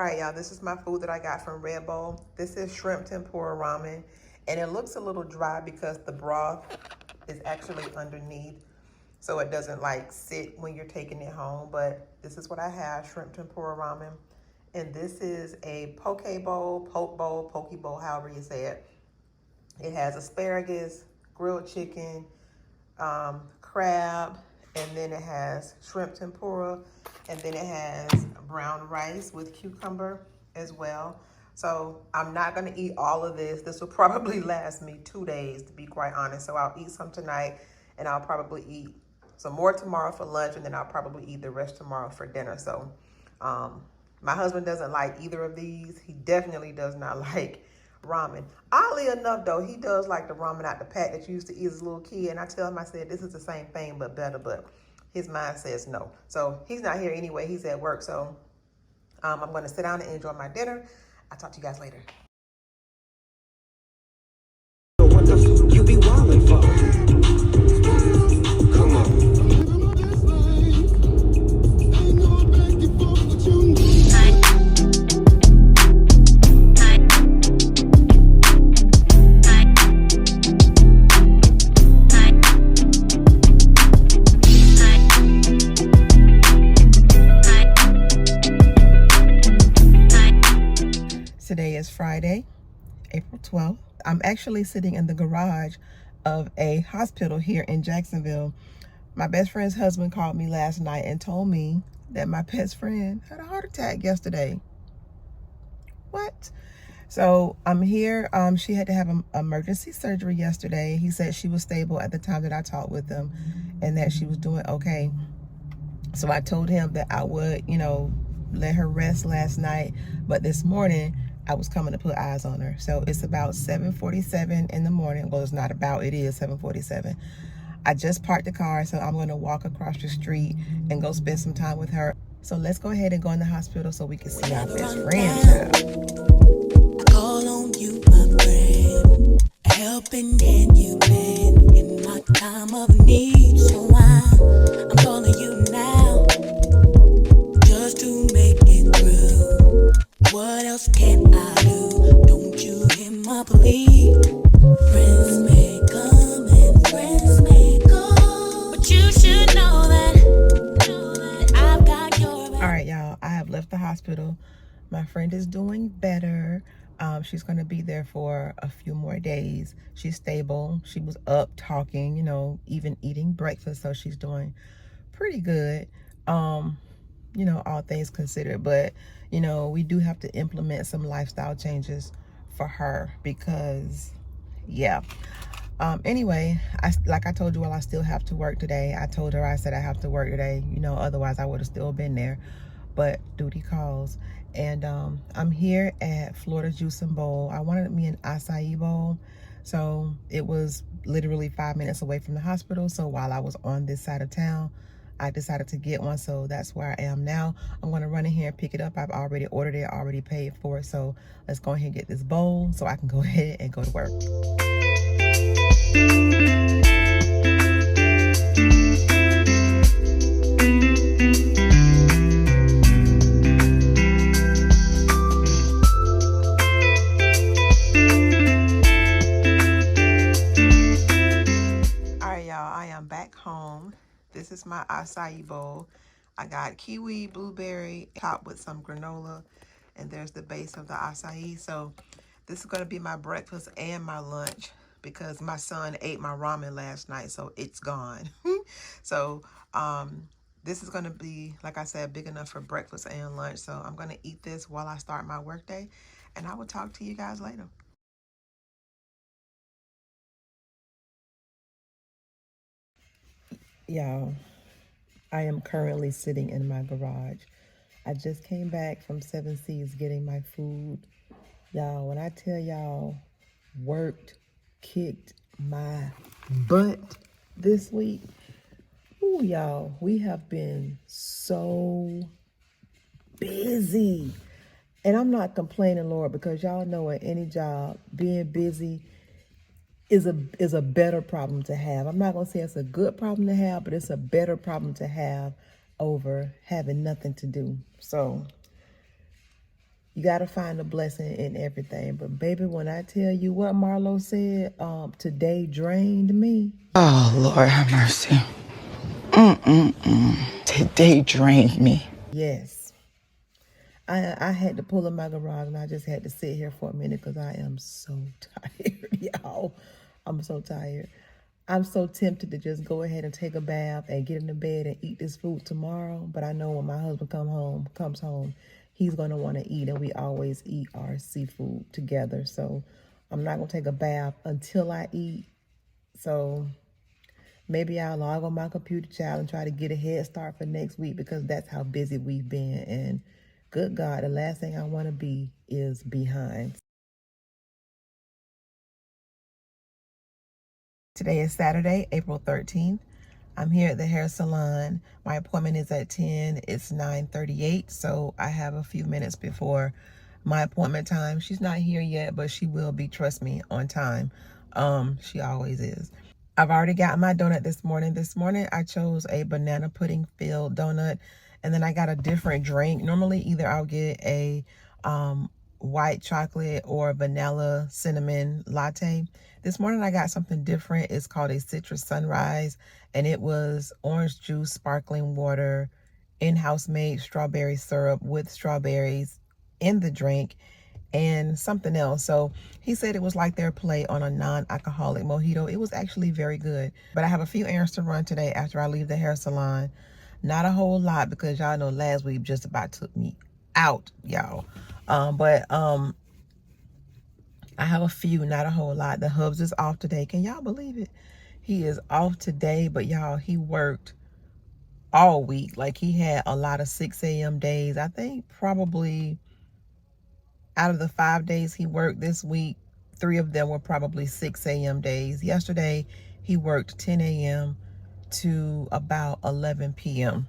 right, y'all, this is my food that I got from Red Bowl. This is shrimp tempura ramen, and it looks a little dry because the broth is actually underneath, so it doesn't like sit when you're taking it home. But this is what I have, shrimp tempura ramen. And this is a poke bowl, poke bowl, however you say it. It has asparagus, grilled chicken, crab, and then it has shrimp tempura, and then it has brown rice with cucumber as well. So I'm not gonna eat all of this. This will probably last me 2 days, to be quite honest. So I'll eat some tonight, and I'll probably eat some more tomorrow for lunch, and then I'll probably eat the rest tomorrow for dinner. So my husband doesn't like either of these. He definitely does not like ramen. Oddly enough, though, he does like the ramen out the pack that you used to eat as a little kid. And I tell him, I said, this is the same thing, but better. But his mind says no. So he's not here anyway. He's at work. So I'm going to sit down and enjoy my dinner. I'll talk to you guys later. What the fuck you be wildin' for? Come on. Today is Friday, April 12th. I'm actually sitting in the garage of a hospital here in Jacksonville. My best friend's husband called me last night and told me that my best friend had a heart attack yesterday. What? So I'm here. She had to have an emergency surgery yesterday. He said she was stable at the time that I talked with him and that she was doing okay. So I told him that I would, let her rest last night. But this morning, I was coming to put eyes on her. So it's about 7:47 in the morning. Well, it's not about, it is 7:47. I just parked the car, so I'm going to walk across the street and go spend some time with her. So let's go ahead and go in the hospital so we can see our best friend. Call on you, my friend. Helping hand you've been in my time of need. So I'm calling you now just to make it through. What else can I do? Don't you hear my plea? Friends may come and friends may go, but you should know that I've got your back. All right, y'all, I have left the hospital. My friend is doing better. She's going to be there for a few more days. She's stable. She was up talking, even eating breakfast. So she's doing pretty good, all things considered. But, we do have to implement some lifestyle changes for her because, yeah. Anyway, like I told you, I still have to work today. I told her, I said I have to work today, otherwise I would have still been there. But duty calls. And I'm here at Florida Juice and Bowl. I wanted me an acai bowl. So it was literally 5 minutes away from the hospital. So while I was on this side of town, I decided to get one. So that's where I am now. I'm going to run in here and pick it up. I've already ordered it, already paid for it. So let's go ahead and get this bowl so I can go ahead and go to work. This is my acai bowl. I got kiwi, blueberry, topped with some granola, and there's the base of the acai. So this is going to be my breakfast and my lunch because my son ate my ramen last night, so it's gone. So this is going to be, like I said, big enough for breakfast and lunch. So I'm going to eat this while I start my workday, and I will talk to you guys later. Y'all, I am currently sitting in my garage. I just came back from 7 Seas getting my food. Y'all, when I tell y'all, worked, kicked my butt this week. Ooh, y'all, we have been so busy. And I'm not complaining, Lord, because y'all know at any job, being busy is a better problem to have. I'm not gonna say it's a good problem to have, but it's a better problem to have over having nothing to do. So You got to find a blessing in everything. But baby, when I tell you what Marlo said, today drained me. Oh, Lord have mercy. Today drained me. Yes. I had to pull in my garage and I just had to sit here for a minute because I am so tired, y'all. I'm so tired. I'm so tempted to just go ahead and take a bath and get in the bed and eat this food tomorrow. But I know when my husband comes home, he's going to want to eat, and we always eat our seafood together. So I'm not going to take a bath until I eat. So maybe I'll log on my computer, child, and try to get a head start for next week because that's how busy we've been. And good God, the last thing I want to be is behind. Today is Saturday, April 13th. I'm here at the hair salon. My appointment is at 10. It's 9:38, so I have a few minutes before my appointment time. She's not here yet, but she will be, trust me, on time. She always is. I've already got my donut this morning. This morning, I chose a banana pudding filled donut, and then I got a different drink. Normally, either I'll get a white chocolate or vanilla cinnamon latte. This morning I got something different. It's called a citrus sunrise, and it was orange juice, sparkling water, in-house made strawberry syrup with strawberries in the drink, and something else. So he said it was like their play on a non-alcoholic mojito. It was actually very good. But I have a few errands to run today after I leave the hair salon. Not a whole lot because y'all know last week just about took me out, y'all. I have a few, not a whole lot. The Hubs is off today. Can y'all believe it? He is off today, but y'all, he worked all week. Like, he had a lot of 6 a.m. days. I think probably out of the 5 days he worked this week, 3 of them were probably 6 a.m. days. Yesterday, he worked 10 a.m. to about 11 p.m.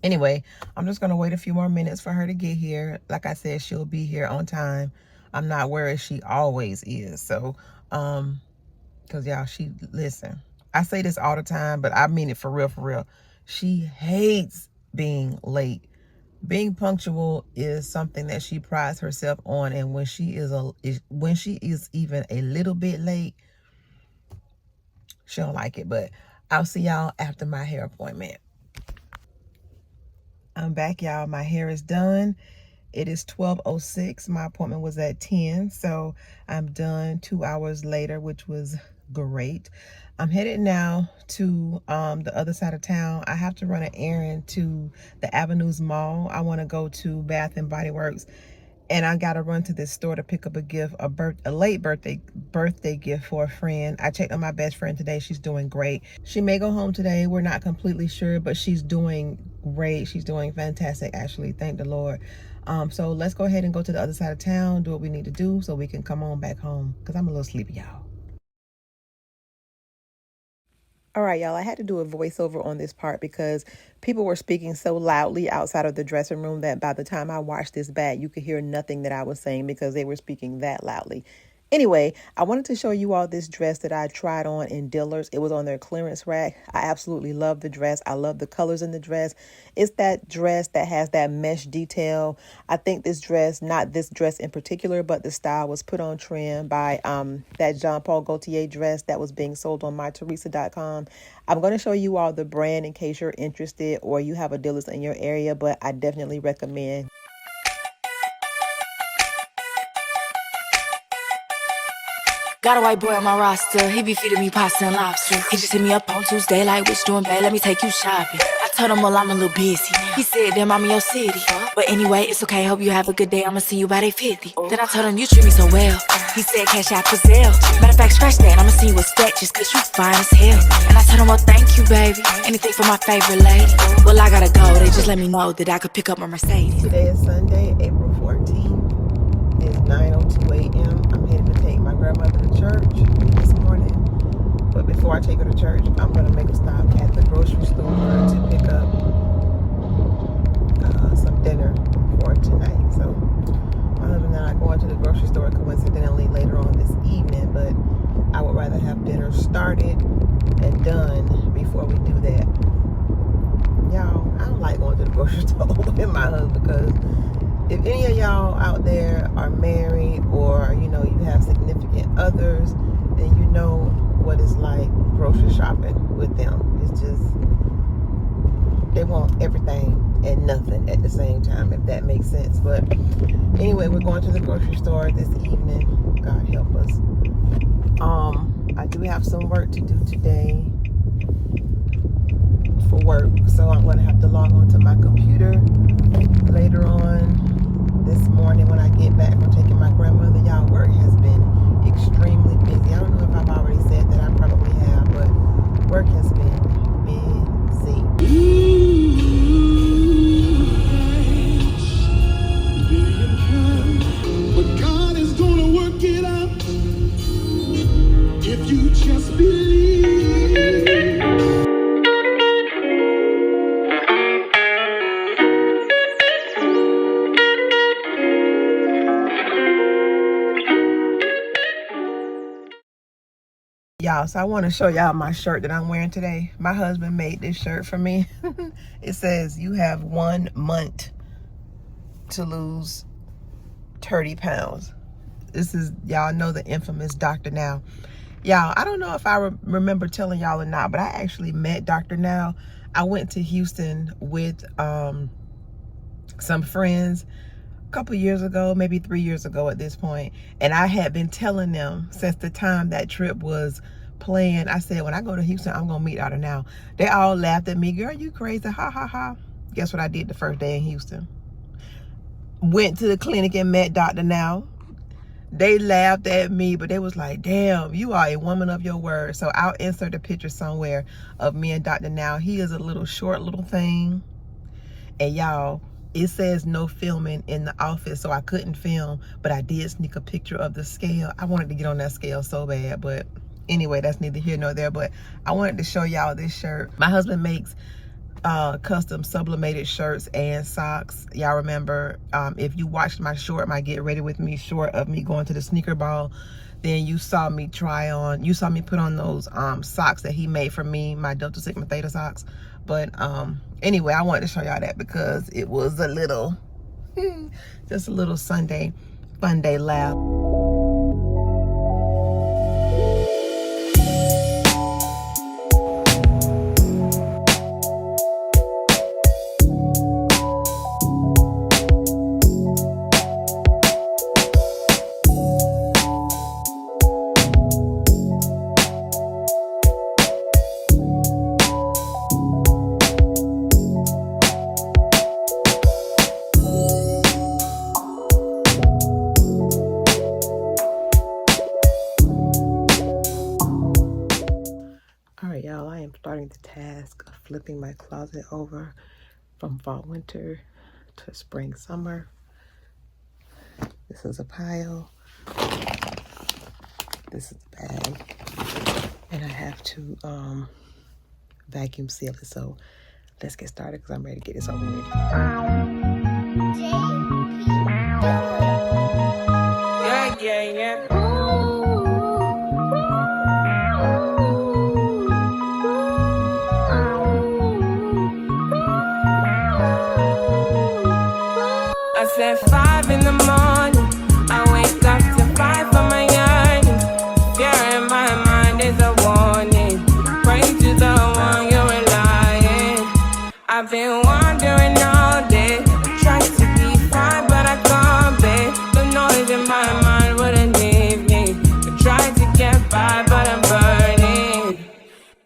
Anyway, I'm just going to wait a few more minutes for her to get here. Like I said, she'll be here on time. I'm not where she always is. So, because y'all, listen, I say this all the time, but I mean it for real, for real. She hates being late. Being punctual is something that she prides herself on. And when she is even a little bit late, she don't like it. But I'll see y'all after my hair appointment. I'm back, y'all. My hair is done. It is 12:06. My appointment was at 10, so I'm done 2 hours later, which was great. I'm headed now to the other side of town. I have to run an errand to the Avenues Mall. I want to go to Bath and Body Works, and I got to run to this store to pick up a gift, a late birthday gift for a friend. I checked on my best friend today. She's doing great. She may go home today. We're not completely sure, but she's doing great. She's doing fantastic, actually. Thank the Lord. So let's go ahead and go to the other side of town, do what we need to do so we can come on back home, because I'm a little sleepy, y'all. All right, y'all, I had to do a voiceover on this part because people were speaking so loudly outside of the dressing room that by the time I watched this back, you could hear nothing that I was saying because they were speaking that loudly. Anyway, I wanted to show you all this dress that I tried on in Dillard's. It was on their clearance rack. I absolutely love the dress. I love the colors in the dress. It's that dress that has that mesh detail. I think this dress, not this dress in particular, but the style was put on trend by that Jean Paul Gaultier dress that was being sold on myteresa.com. I'm going to show you all the brand in case you're interested or you have a Dillard's in your area, but I definitely recommend. Got a white boy on my roster, he be feeding me pasta and lobster. He just hit me up on Tuesday like, "Which doing bad, let me take you shopping." I told him, well, I'm a little busy. He said, damn, I'm in your city. But anyway, it's okay, hope you have a good day, I'ma see you by day 50. Then I told him, you treat me so well. He said, cash out Brazil. Matter of fact, scratch that, I'ma see you a stack just cause you fine as hell. And I told him, well, thank you, baby. Anything for my favorite lady. Well, I gotta go, they just let me know that I could pick up my Mercedes. Today is Sunday, April 14th. It's 9:02 a.m. I'm headed to take my grandmother to church this morning. But before I take her to church, I'm going to make a stop at the grocery store to pick up some dinner for tonight. So my husband and I are going to the grocery store coincidentally later on this evening, but I would rather have dinner started and done before we do that. Y'all, I don't like going to the grocery store with my husband because if any of y'all out there are married, or you know, you have significant others, then you know what it's like grocery shopping with them. It's just, they want everything and nothing at the same time, if that makes sense. But anyway, we're going to the grocery store this evening. God help us. I do have some work to do today for work, so I'm going to have to log on to my computer later on this morning when I get back from taking my grandmother. Y'all, work has been extremely busy. I don't know if I've already said that. I probably have, but work has been busy. But God is gonna work it out if you just believe. Y'all, so I want to show y'all my shirt that I'm wearing today. My husband made this shirt for me. It says, "You have 1 month to lose 30 pounds. This is, y'all know the infamous Dr. Now. Y'all, I don't know if I remember telling y'all or not, but I actually met Dr. Now. I went to Houston with some friends a couple years ago, maybe 3 years ago at this point, and I had been telling them since the time that trip was planned. I said, when I go to Houston, I'm gonna meet Dr. Now. They all laughed at me. "Girl, you crazy, ha ha ha." Guess what I did the first day in Houston? Went to the clinic and met Dr. Now. They laughed at me, but they was like, "Damn, you are a woman of your word." So I'll insert a picture somewhere of me and Dr. Now. He is a little short little thing, and y'all, it says no filming in the office, so I couldn't film, but I did sneak a picture of the scale. I wanted to get on that scale so bad, but anyway, that's neither here nor there. But I wanted to show y'all this shirt. My husband makes custom sublimated shirts and socks. Y'all remember, if you watched my short, my Get Ready With Me short of me going to the sneaker ball, then you saw me put on those socks that he made for me, my Delta Sigma Theta socks. But anyway, I wanted to show y'all that because it was a little just a little Sunday fun day laugh. Y'all, I am starting the task of flipping my closet over from fall winter to spring summer. This is a pile. This is the bag. And I have to vacuum seal it. So let's get started because I'm ready to get this over with. Yeah. I said 5 in the morning, I wake up to 5 for my yearnings. Fear in my mind is a warning. Pray to the one you're relying. I've been wandering all day, tried to be fine but I can't be. The noise in my mind wouldn't leave me. I tried to get by but I'm burning.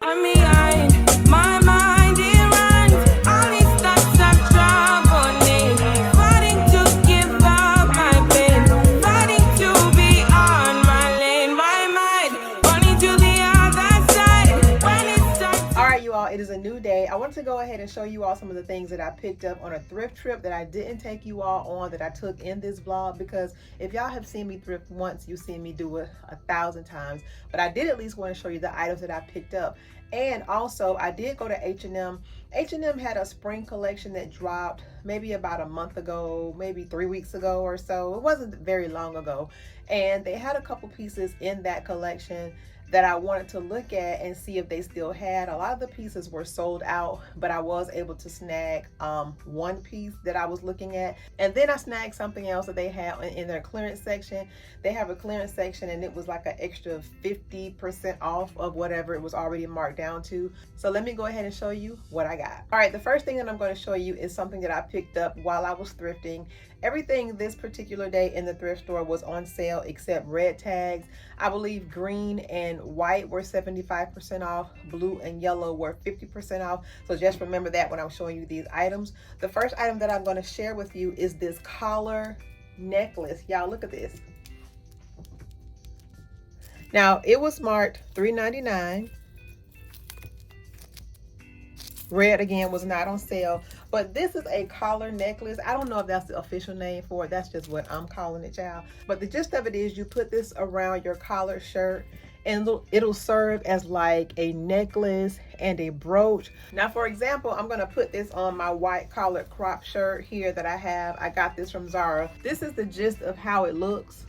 I'm behind, my mind it runs. All these thoughts have troubled me. Fighting to give up my pain, fighting to be on my lane. My mind running to the other side when it's time. All right, you all, it is a new day. I want to go ahead and show you all some of the things that I picked up on a thrift trip that I didn't take you all on, that I took in this vlog, because if y'all have seen me thrift once, you've seen me do it 1,000 times. But I did at least want to show you the items that I picked up. And also, I did go to H&M. H&M had a spring collection that dropped maybe about a month ago, maybe 3 weeks ago or so. It wasn't very long ago. And they had a couple pieces in that collection that I wanted to look at and see if they still had. A lot of the pieces were sold out, but I was able to snag one piece that I was looking at. And then I snagged something else that they had in their clearance section. They have a clearance section and it was like an extra 50% off of whatever it was already marked down to. So let me go ahead and show you what I got. All right, the first thing that I'm going to show you is something that I picked up while I was thrifting. Everything this particular day in the thrift store was on sale except red tags. I believe green and white were 75% off, blue and yellow were 50% off. So just remember that when I'm showing you these items. The first item that I'm going to share with you is this collar necklace. Y'all, look at this. Now, it was marked $3.99. Red again was not on sale, but this is a collar necklace. I don't know if that's the official name for it. That's just what I'm calling it, child. But the gist of it is you put this around your collared shirt and it'll serve as like a necklace and a brooch. Now, for example, I'm gonna put this on my white collared crop shirt here that I have. I got this from Zara. This is the gist of how it looks.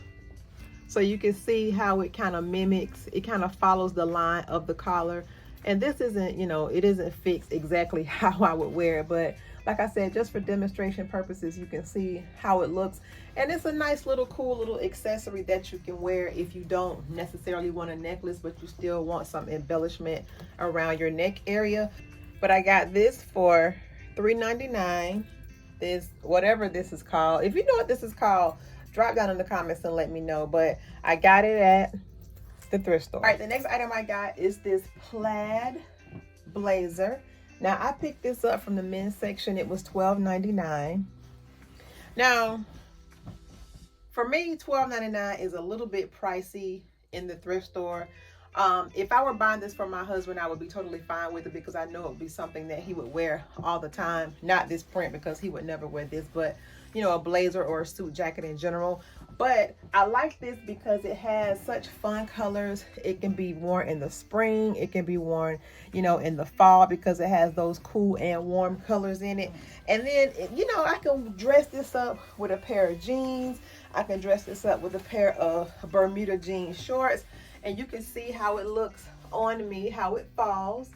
So you can see how it kind of mimics, it kind of follows the line of the collar. And this isn't, you know, it isn't fixed exactly how I would wear it, but like I said, just for demonstration purposes, you can see how it looks. And it's a nice little cool little accessory that you can wear if you don't necessarily want a necklace, but you still want some embellishment around your neck area. But I got this for $3.99. This, whatever this is called. If you know what this is called, drop down in the comments and let me know. But I got it at the thrift store. All right, the next item I got is this plaid blazer. Now, I picked this up from the men's section. It was $12.99. Now, for me, $12.99 is a little bit pricey in the thrift store. If I were buying this for my husband, I would be totally fine with it because I know it would be something that he would wear all the time. Not this print because he would never wear this, but you know, a blazer or a suit jacket in general. But I like this because it has such fun colors. It can be worn in the spring. It can be worn, you know, in the fall because it has those cool and warm colors in it. And then, you know, I can dress this up with a pair of jeans. I can dress this up with a pair of Bermuda jean shorts. And you can see how it looks on me, how it falls.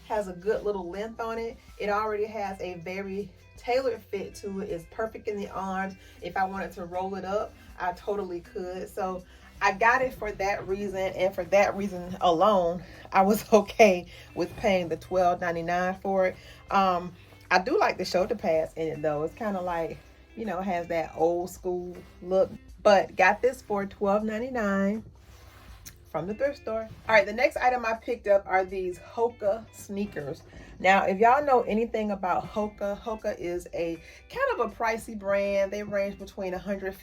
Has a good little length on it. It already has a very tailored fit to it. It's perfect in the arms. If I wanted to roll it up, I totally could. So I got it for that reason, and for that reason alone, I was okay with paying the $12.99 for it. I do like the shoulder pads in it though. It's kind of like, you know, has that old school look. But got this for $12.99 from the thrift store. All right, the next item I picked up are these Hoka sneakers. Now, if y'all know anything about Hoka, Hoka is a kind of a pricey brand. They range between $150,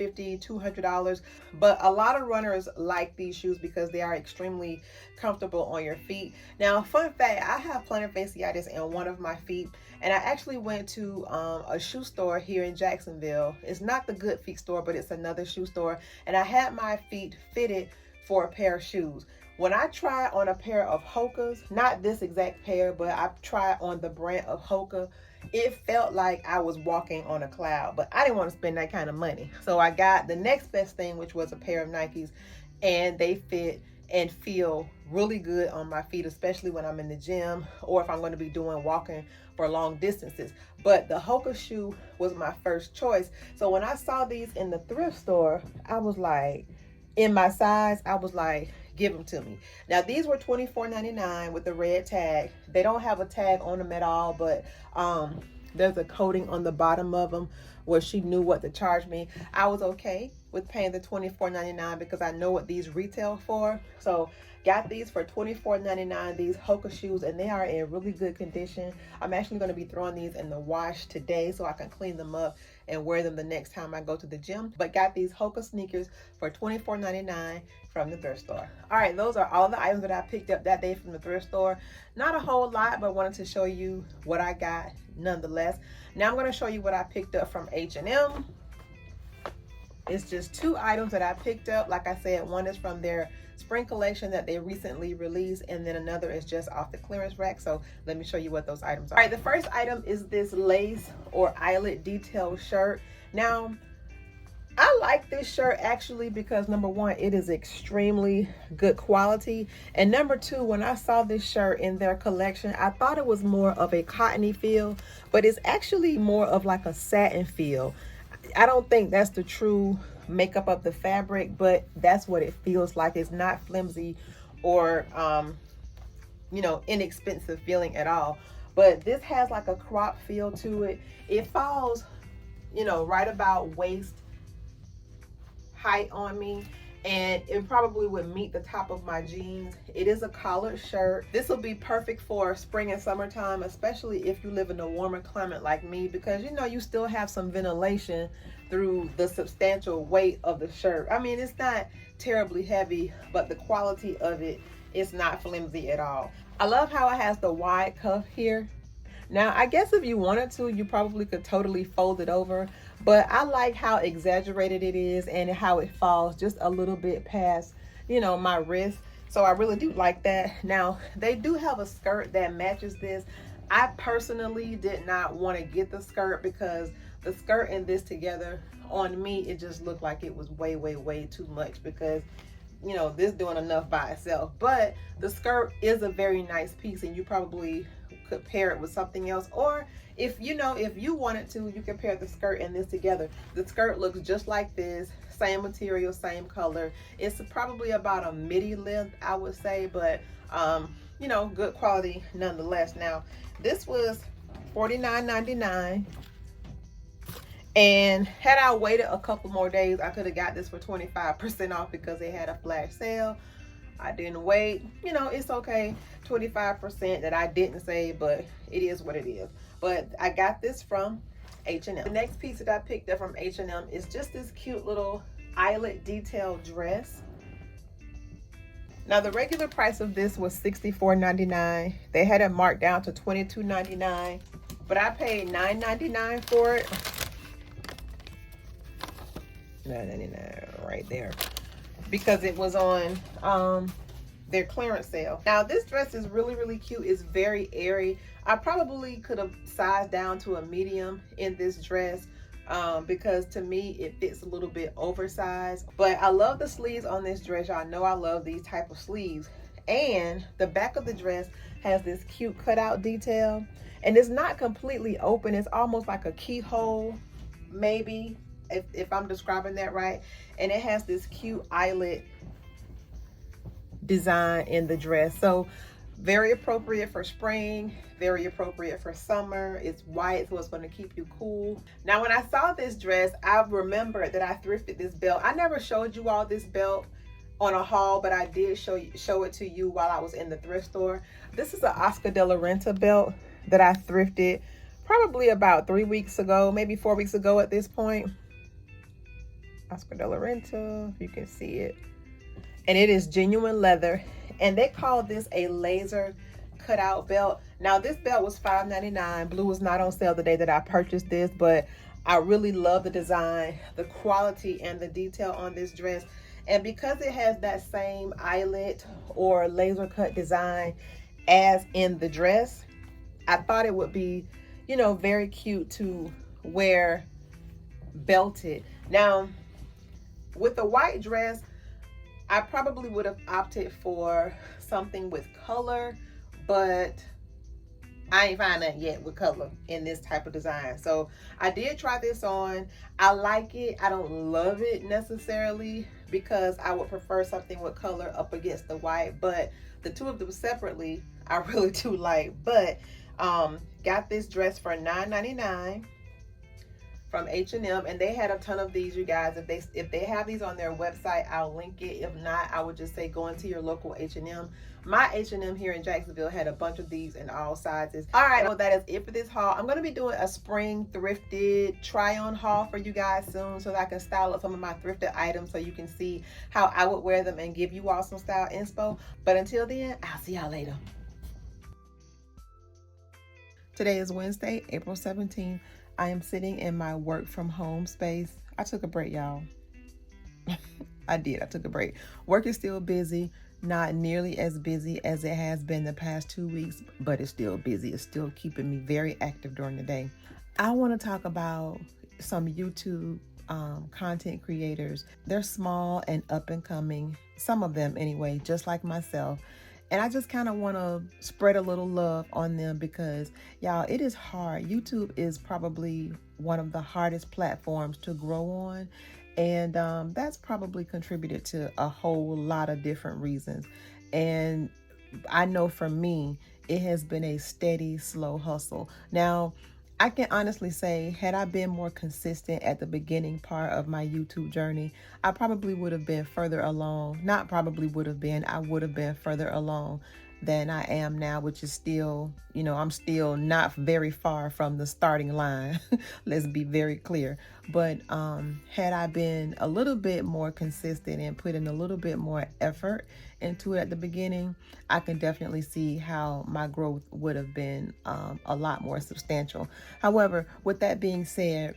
$200, but a lot of runners like these shoes because they are extremely comfortable on your feet. Now, fun fact, I have plantar fasciitis in one of my feet, and I actually went to a shoe store here in Jacksonville. It's not the Good Feet store, but it's another shoe store, and I had my feet fitted for a pair of shoes. When I tried on a pair of Hokas, not this exact pair, but I tried on the brand of Hoka, it felt like I was walking on a cloud, but I didn't want to spend that kind of money. So I got the next best thing, which was a pair of Nikes, and they fit and feel really good on my feet, especially when I'm in the gym or if I'm going to be doing walking for long distances. But the Hoka shoe was my first choice. So when I saw these in the thrift store, I was like, in my size, I was like, give them to me. Now, these were $24.99 with the red tag. They don't have a tag on them at all, but there's a coating on the bottom of them where she knew what to charge me. I was okay with paying the $24.99 because I know what these retail for. So got these for $24.99, these Hoka shoes, and they are in really good condition. I'm actually going to be throwing these in the wash today so I can clean them up and wear them the next time I go to the gym. But got these Hoka sneakers for $24.99 from the thrift store. All right, those are all the items that I picked up that day from the thrift store. Not a whole lot, but wanted to show you what I got nonetheless. Now I'm going to show you what I picked up from H&M. It's just two items that I picked up. Like I said, one is from their spring collection that they recently released, and then another is just off the clearance rack. So let me show you what those items are. All right, the first item is this lace or eyelet detail shirt. Now, I like this shirt actually because number one, it is extremely good quality. And number two, when I saw this shirt in their collection, I thought it was more of a cottony feel, but it's actually more of like a satin feel. I don't think that's the true makeup of the fabric, but that's what it feels like. It's not flimsy or, you know, inexpensive feeling at all. But this has like a crop feel to it. It falls, you know, right about waist height on me, and it probably would meet the top of my jeans. It is a collared shirt. This will be perfect for spring and summertime, especially if you live in a warmer climate like me, because you know you still have some ventilation through the substantial weight of the shirt. I mean, it's not terribly heavy, but the quality of it is not flimsy at all. I love how it has the wide cuff here. Now, I guess if you wanted to, you probably could totally fold it over, but I like how exaggerated it is and how it falls just a little bit past, you know, my wrist. So I really do like that. Now, they do have a skirt that matches this. I personally did not want to get the skirt because the skirt and this together on me, it just looked like it was way too much, because you know, this doing enough by itself. But the skirt is a very nice piece, and you probably could pair it with something else, or if you know, if you wanted to, you can pair the skirt and this together. The skirt looks just like this, same material, same color. It's probably about a midi length, I would say, but you know, good quality nonetheless. Now, this was $49.99. And had I waited a couple more days, I could have got this for 25% off because they had a flash sale. I didn't wait. You know, it's okay. 25% that I didn't save, but it is what it is. But I got this from H&M. The next piece that I picked up from H&M is just this cute little eyelet detail dress. Now, the regular price of this was $64.99. They had it marked down to $22.99, but I paid $9.99 for it. $9.99 right there, because it was on their clearance sale. Now, this dress is really cute. It's very airy. I probably could have sized down to a medium in this dress because to me it fits a little bit oversized. But I love the sleeves on this dress. Y'all know I love these type of sleeves. And the back of the dress has this cute cutout detail, and it's not completely open. It's almost like a keyhole, maybe, if I'm describing that right. And it has this cute eyelet design in the dress. So very appropriate for spring, very appropriate for summer. It's white, so it's going to keep you cool. Now, when I saw this dress, I remembered that I thrifted this belt. I never showed you all this belt on a haul, but I did show it to you while I was in the thrift store. This is an Oscar de la Renta belt that I thrifted probably about 3 weeks ago, maybe 4 weeks ago at this point. Oscar de la Renta, you can see it. And it is genuine leather. And they call this a laser cutout belt. Now, this belt was $5.99. Blue was not on sale the day that I purchased this, but I really love the design, the quality, and the detail on this dress. And because it has that same eyelet or laser cut design as in the dress, I thought it would be, you know, very cute to wear belted. Now, with the white dress, I probably would have opted for something with color, but I ain't find that yet with color in this type of design. So I did try this on. I like it. I don't love it necessarily because I would prefer something with color up against the white, but the two of them separately I really do like. But got this dress for $9.99 from H&M, and they had a ton of these, you guys. If they have these on their website, I'll link it. If not, I would just say go into your local H&M. My H&M here in Jacksonville had a bunch of these in all sizes. All right, well, that is it for this haul. I'm going to be doing a spring thrifted try-on haul for you guys soon, so that I can style up some of my thrifted items so you can see how I would wear them and give you all some style inspo. But until then, I'll see y'all later. Today is Wednesday, April 17th. I am sitting in my work from home space. I took a break, y'all. I took a break. Work is still busy, not nearly as busy as it has been the past 2 weeks, but it's still busy. It's still keeping me very active during the day. I want to talk about some YouTube content creators. They're small and up and coming, some of them anyway, just like myself. And I just kind of want to spread a little love on them because, y'all, it is hard. YouTube is probably one of the hardest platforms to grow on. And that's probably contributed to a whole lot of different reasons. And I know for me, it has been a steady, slow hustle. Now, I can honestly say, had I been more consistent at the beginning part of my YouTube journey, I probably would have been further along. Not probably would have been, I would have been further along than I am now, which is still, I'm still not very far from the starting line. Let's be very clear. But had I been a little bit more consistent and put in a little bit more effort into it at the beginning, I can definitely see how my growth would have been a lot more substantial. However, with that being said,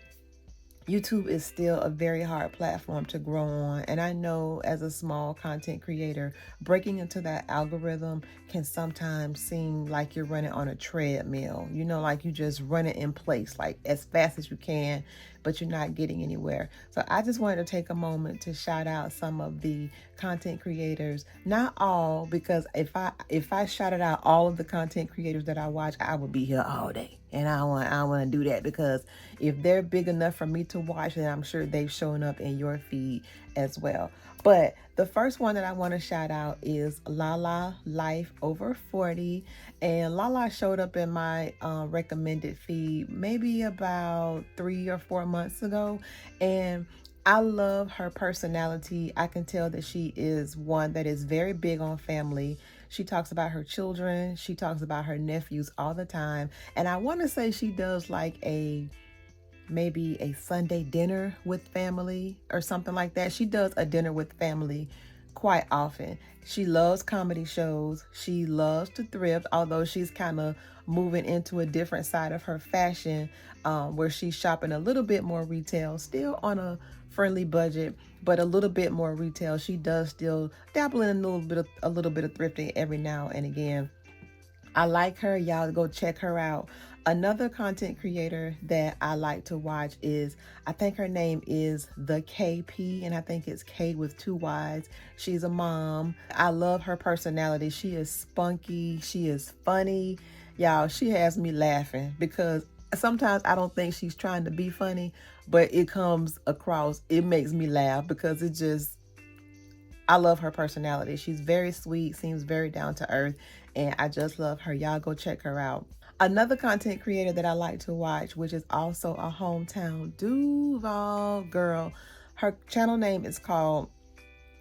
YouTube is still a very hard platform to grow on. And I know as a small content creator, breaking into that algorithm can sometimes seem like you're running on a treadmill, like you just run it in place, like as fast as you can, but you're not getting anywhere. So I just wanted to take a moment to shout out some of the content creators, not all, because if I shouted out all of the content creators that I watch, I would be here all day. And I want to do that because if they're big enough for me to watch, then I'm sure they've shown up in your feed as well. But the first one that I want to shout out is Lala Life Over 40. And Lala showed up in my recommended feed maybe about 3 or 4 months ago. And I love her personality. I can tell that she is one that is very big on family. She talks about her children. She talks about her nephews all the time. And I want to say she does like maybe a Sunday dinner with family or something like that. She does a dinner with family quite often. She loves comedy shows. She loves to thrift, although she's kind of moving into a different side of her fashion where she's shopping a little bit more retail, still on a friendly budget, but a little bit more retail. She does still dabble in a little bit of thrifting every now and again. I like her. Y'all go check her out. Another content creator that I like to watch is, I think her name is The KP, and I think it's K with 2 Y's. She's a mom. I love her personality. She is spunky. She is funny. Y'all, she has me laughing because sometimes I don't think she's trying to be funny, but it comes across, it makes me laugh because I love her personality. She's very sweet, seems very down to earth, and I just love her. Y'all go check her out. Another content creator that I like to watch, which is also a hometown Duval girl, her channel name is called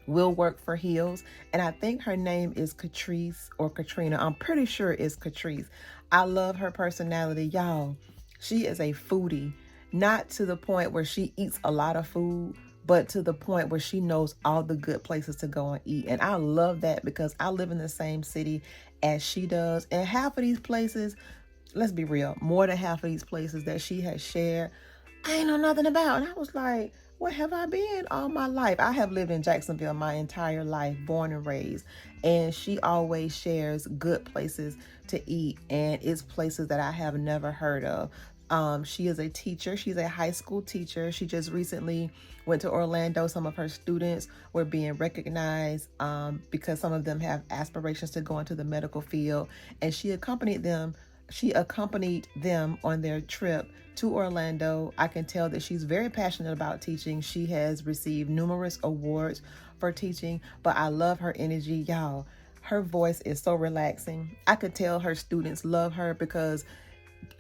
Will Work for Heels, and I think her name is Catrice or Katrina. I'm pretty sure it's Catrice. I love her personality. Y'all, she is a foodie, not to the point where she eats a lot of food, but to the point where she knows all the good places to go and eat. And I love that because I live in the same city as she does. And half of these places, let's be real, more than half of these places that she has shared, I ain't know nothing about. And I was like, where have I been all my life? I have lived in Jacksonville my entire life, born and raised. And she always shares good places to eat. And it's places that I have never heard of. She is a teacher. She's a high school teacher. She just recently went to Orlando. Some of her students were being recognized because some of them have aspirations to go into the medical field. And she accompanied them on their trip to Orlando. I can tell that she's very passionate about teaching. She has received numerous awards for teaching, but I love her energy. Y'all, her voice is so relaxing. I could tell her students love her because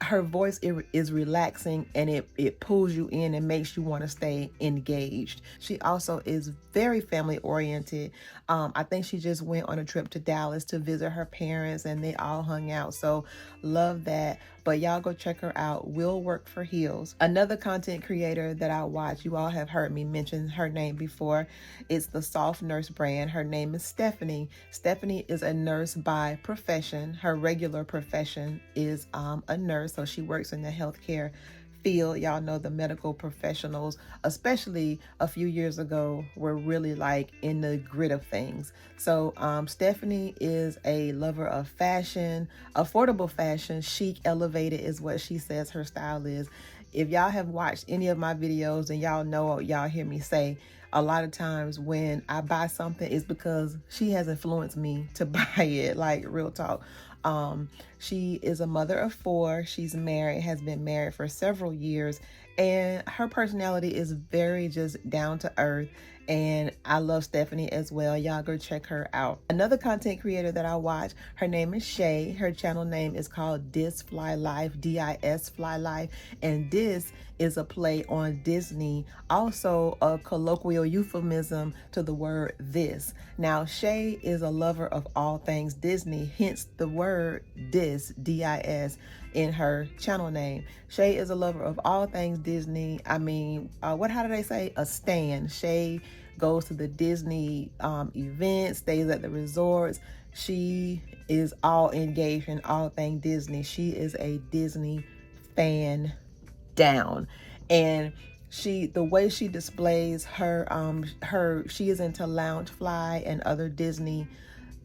her voice is relaxing and it pulls you in and makes you want to stay engaged. She also is very family oriented. I think she just went on a trip to Dallas to visit her parents and they all hung out. So love that. But y'all go check her out. Will Work for Heels. Another content creator that I watch, you all have heard me mention her name before. It's the Soft Nurse brand. Her name is Stephanie. Stephanie is a nurse by profession. Her regular profession is a nurse. So she works in the healthcare field. Y'all know the medical professionals, especially a few years ago, were really like in the grit of things. So Stephanie is a lover of fashion, affordable fashion, chic, elevated is what she says her style is. if y'all have watched any of my videos, and y'all hear me say a lot of times when I buy something, it's because she has influenced me to buy it, like real talk. She is a mother of 4. She's married, has been married for several years, and her personality is very just down to earth. And I love Stephanie as well. Y'all go check her out. Another content creator that I watch, her name is Shay. Her channel name is called Dis Fly Life, D-I-S Fly Life. And this is a play on Disney, also a colloquial euphemism to the word this. Now, Shay is a lover of all things Disney, hence the word dis, D-I-S, in her channel name. Shay is a lover of all things Disney. I mean, how do they say? A stan. Shay goes to the Disney events, stays at the resorts. She is all engaged in all things Disney. She is a Disney fan down. And the way she displays her she is into Loungefly and other Disney,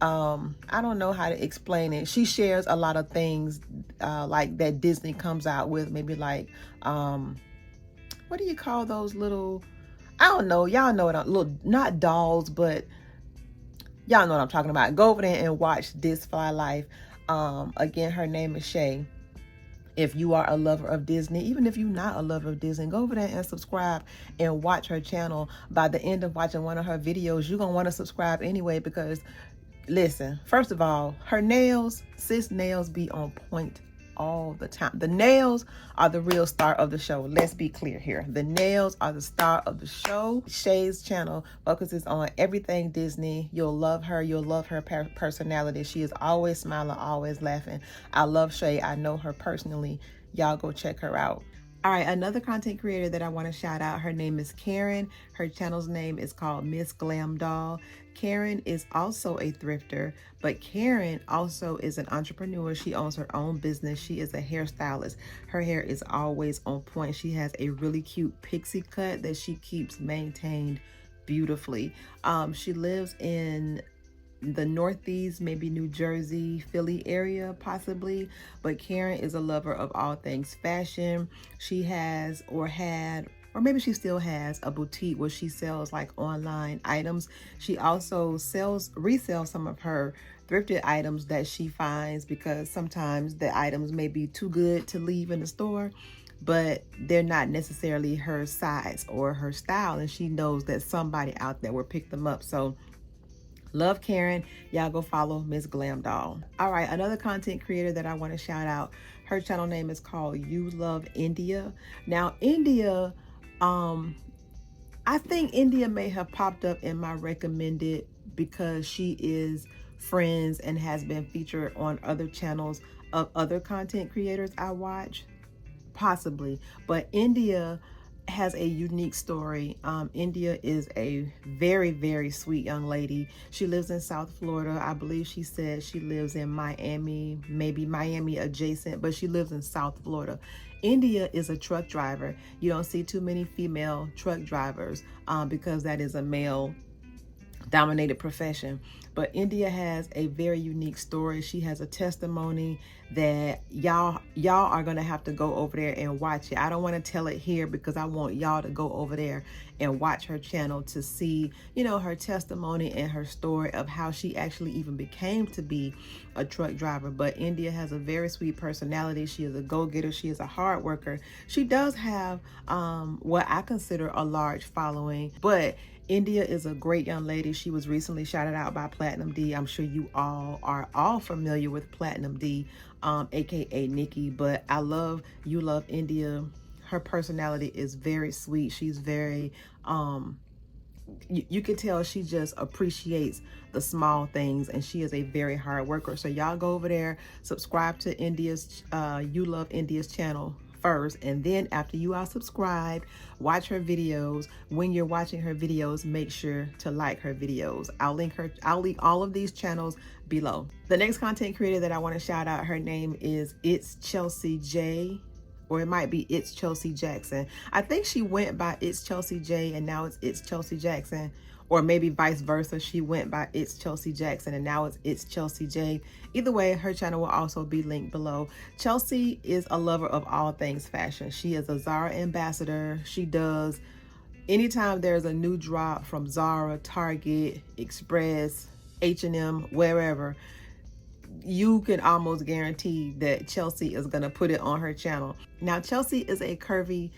I don't know how to explain it. She shares a lot of things like that Disney comes out with, maybe like what do you call those little, I don't know, y'all know what little, not dolls, but y'all know what I'm talking about. Go over there and watch Dis Fly Life. Again, her name is Shay. If you are a lover of Disney, even if you're not a lover of Disney, go over there and subscribe and watch her channel. By the end of watching one of her videos, you're gonna want to subscribe anyway, because listen, first of all, her nails, sis nails be on point all the time. The nails are the real star of the show. Let's be clear here. The nails are the star of the show. Shay's channel focuses on everything Disney. You'll love her. You'll love her personality. She is always smiling, always laughing. I love Shay. I know her personally. Y'all go check her out. All right, another content creator that I want to shout out, her name is Karen. Her channel's name is called Miss Glam Doll. Karen is also a thrifter, but Karen also is an entrepreneur. She owns her own business. She is a hairstylist. Her hair is always on point. She has a really cute pixie cut that she keeps maintained beautifully. She lives in the Northeast, maybe New Jersey, Philly area possibly, but Karen is a lover of all things fashion. She has or had, or maybe she still has, a boutique where she sells like online items. She also resells some of her thrifted items that she finds, because sometimes the items may be too good to leave in the store, but they're not necessarily her size or her style, and she knows that somebody out there will pick them up. So love Karen. Y'all go follow Miss Glam Doll. All right, another content creator that I want to shout out, her channel name is called You Love India. Now, India, I think India may have popped up in my recommended because she is friends and has been featured on other channels of other content creators I watch, possibly. But India has a unique story. India is a very, very sweet young lady. She lives in South Florida. I believe she said she lives in Miami, maybe Miami adjacent, but she lives in South Florida. India is a truck driver. You don't see too many female truck drivers because that is a male dominated profession. But India has a very unique story. She has a testimony that y'all are gonna have to go over there and watch it. I don't want to tell it here because I want y'all to go over there and watch her channel to see, you know, her testimony and her story of how she actually even became to be a truck driver. But India has a very sweet personality. She is a go-getter. She is a hard worker. She does have what I consider a large following, but India is a great young lady. She was recently shouted out by Platinum D. I'm sure you all are familiar with Platinum D, aka Nikki, but I love You Love India. Her personality is very sweet. She's very, you can tell she just appreciates the small things, and she is a very hard worker. So y'all go over there, subscribe to India's, You Love India's channel first, and then after you are subscribed, watch her videos. When you're watching her videos, make sure to like her videos. I'll link all of these channels below. The next content creator that I want to shout out, her name is It's Chelsea J, or it might be It's Chelsea Jackson. I think she went by It's Chelsea J and now it's Chelsea Jackson, or maybe vice versa. She went by It's Chelsea Jackson and now it's Chelsea J. Either way, her channel will also be linked below. Chelsea is a lover of all things fashion. She is a Zara ambassador. She does, anytime there's a new drop from Zara, Target, Express, H&M, wherever, you can almost guarantee that Chelsea is going to put it on her channel. Now, Chelsea is a curvy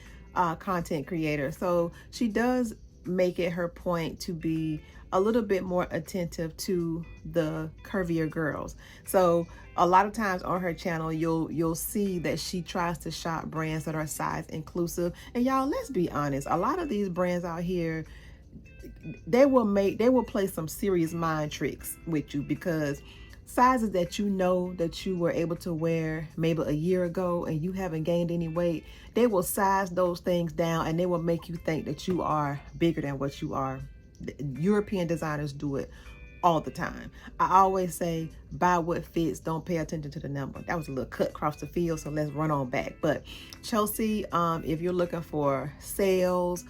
content creator, so she does make it her point to be a little bit more attentive to the curvier girls. So a lot of times on her channel, you'll see that she tries to shop brands that are size inclusive. And y'all, let's be honest, a lot of these brands out here, they will play some serious mind tricks with you, because sizes that you know that you were able to wear maybe a year ago and you haven't gained any weight, they will size those things down and they will make you think that you are bigger than what you are. European designers do it all the time. I always say, buy what fits, don't pay attention to the number. That was a little cut across the field, so let's run on back. But Chelsea, if you're looking for sales,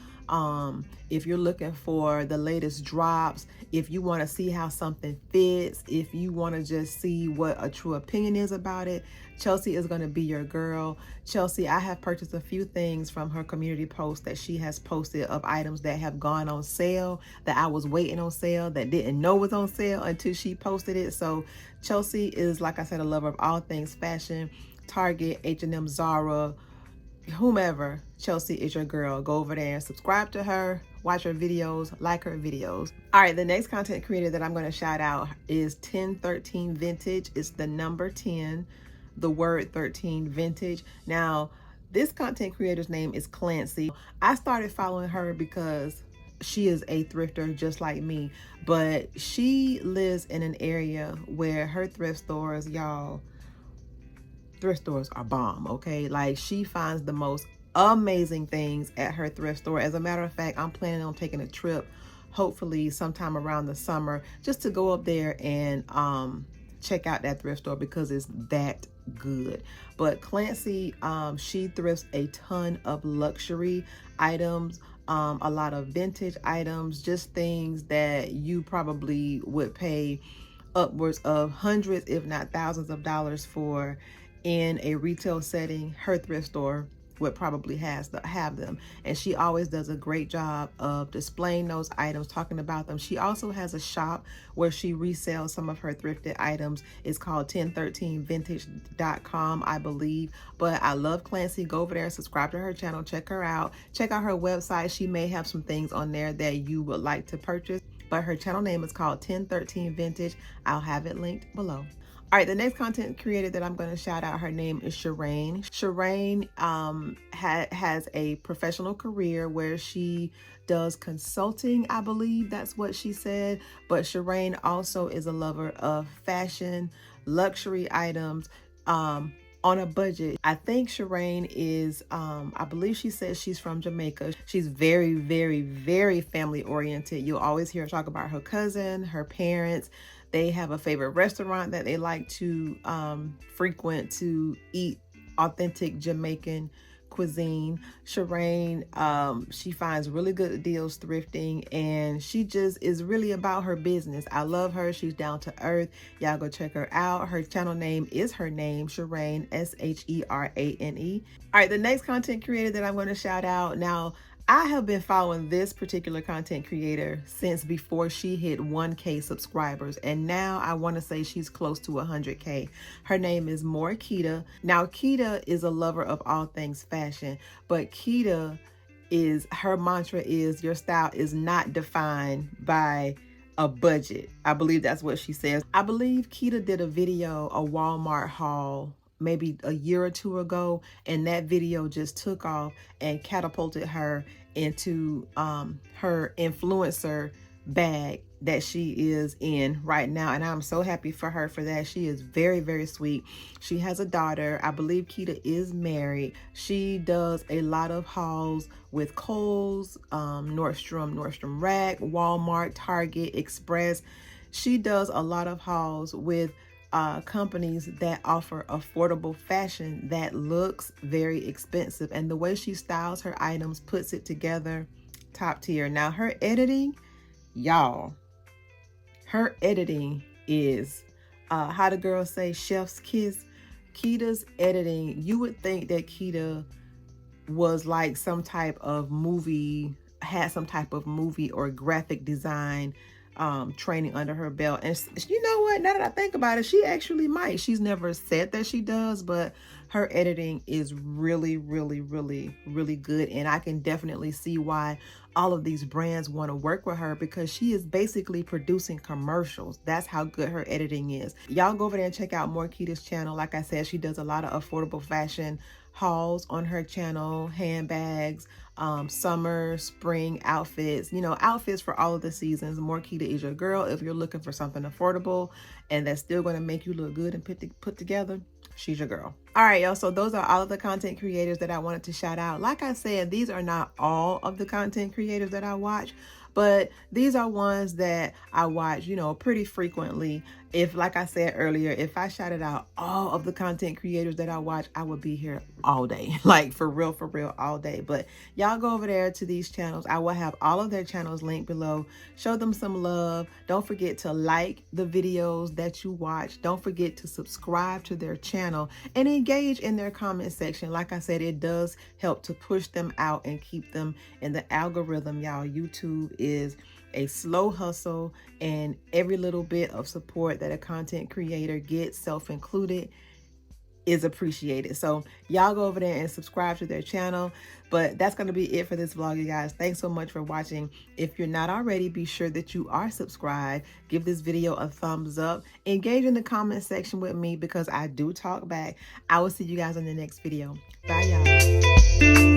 if you're looking for the latest drops, if you want to see how something fits, if you want to just see what a true opinion is about it, Chelsea is going to be your girl. Chelsea, I have purchased a few things from her community post that she has posted of items that have gone on sale, that I was waiting on sale, that didn't know was on sale until she posted it. So Chelsea is, like I said, a lover of all things fashion. Target, H&M, Zara, whomever, Chelsea is your girl. Go over there and subscribe to her, watch her videos, like her videos. All right, the next content creator that I'm going to shout out is 1013 Vintage. It's the number 10, the word 13, Vintage. Now, this content creator's name is Clancy. I started following her because she is a thrifter just like me, but she lives in an area where her thrift stores, y'all, thrift stores are bomb, okay? Like, she finds the most amazing things at her thrift store. As a matter of fact, I'm planning on taking a trip, hopefully sometime around the summer, just to go up there and check out that thrift store because it's that good. But Clancy, she thrifts a ton of luxury items, a lot of vintage items, just things that you probably would pay upwards of hundreds, if not thousands of dollars for in a retail setting. Her thrift store would probably have them, and she always does a great job of displaying those items, talking about them. She also has a shop where she resells some of her thrifted items. It's called 1013vintage.com, I believe. But I love Clancy. Go over there, subscribe to her channel, check her out, check out her website. She may have some things on there that you would like to purchase, but her channel name is called 1013 Vintage. I'll have it linked below. All right, the next content creator that I'm going to shout out, her name is Shireen. Shireen has a professional career where she does consulting, I believe that's what she said. But Shireen also is a lover of fashion, luxury items, on a budget. I think Shireen is, I believe she says she's from Jamaica. She's very, very, very family oriented. You'll always hear her talk about her cousin, her parents. They have a favorite restaurant that they like to frequent to eat authentic Jamaican cuisine. Shireen, she finds really good deals thrifting, and she just is really about her business. I love her. She's down to earth. Y'all go check her out. Her channel name is her name, Shireen, Sherane. All right, the next content creator that I'm going to shout out. Now, I have been following this particular content creator since before she hit 1K subscribers, and now I want to say she's close to 100K. Her name is More Kita. Now, Kita is a lover of all things fashion, but Kita is, her mantra is, your style is not defined by a budget. I believe that's what she says. I believe Kita did a video, a Walmart haul, maybe a year or two ago, and that video just took off and catapulted her into her influencer bag that she is in right now, and I'm so happy for her for that. She is very, very sweet. She has a daughter. I believe Kita is married. She does a lot of hauls with Kohl's, Nordstrom Rack, Walmart, Target, Express. She does a lot of hauls with companies that offer affordable fashion that looks very expensive, and the way she styles her items, puts it together, top tier. Now, her editing, y'all, her editing is, how the girls say, chef's kiss. Kita's editing, you would think that Kita was like some type of movie, had some type of movie or graphic design training under her belt. And you know what, now that I think about it, she actually might. She's never said that she does, but her editing is really, really, really, really good. And I can definitely see why all of these brands want to work with her, because she is basically producing commercials. That's how good her editing is. Y'all go over there and check out more Kita's channel. Like I said, she does a lot of affordable fashion hauls on her channel, handbags, summer, spring outfits, you know, outfits for all of the seasons. More Kita is your girl. If you're looking for something affordable and that's still going to make you look good and put together, she's your girl. All right, y'all. So those are all of the content creators that I wanted to shout out. Like I said, these are not all of the content creators that I watch, but these are ones that I watch, you know, pretty frequently. If, like I said earlier, if I shouted out all of the content creators that I watch, I would be here all day, like for real, all day. But y'all go over there to these channels. I will have all of their channels linked below. Show them some love. Don't forget to like the videos that you watch. Don't forget to subscribe to their channel and engage in their comment section. Like I said, it does help to push them out and keep them in the algorithm. Y'all, YouTube is a slow hustle, and every little bit of support that a content creator gets, self included, is appreciated. So y'all go over there and subscribe to their channel. But that's going to be it for this vlog, you guys. Thanks so much for watching. If you're not already, be sure that you are subscribed. Give this video a thumbs up. Engage in the comment section with me, because I do talk back. I will see you guys in the next video. Bye, y'all.